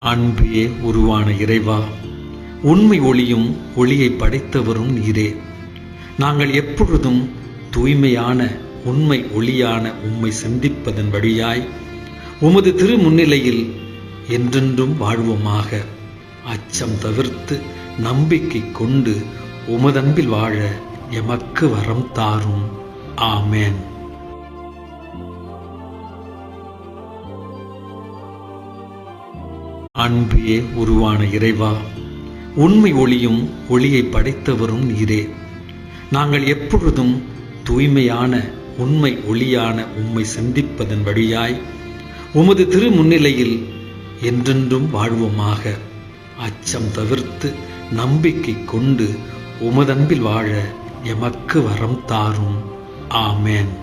அன்பே உருவான இறைவா, உண்மை ஒளியும் ஒளியை படைத்தவரும் நீரே. நாங்கள் எப்பொழுதும் தூய்மையான உண்மை ஒளியான உம்மை சிந்திப்பதன் வழியாய் உமது திரு முன்னிலையில் என்றென்றும் வாழ்வோமாக. அச்சம் தவிர்த்து நம்பிக்கை கொண்டு உமதன்பில் வாழ எமக்கு வரம் தாரும். ஆமேன். அன்பே உருவான இறைவா, உண்மை ஒளியும் ஒளியை படைத்தவரும் நீரே. நாங்கள் எப்பொழுதும் தூய்மையான உண்மை ஒளியான உம்மை சிந்திப்பதன் வழியாய் உமது திரு முன்னிலையில் என்றென்றும் வாழ்வோமாக. அச்சம் தவிர்த்து நம்பிக்கை கொண்டு உமதன்பில் வாழ எமக்கு வரம் தாரும். ஆமேன்.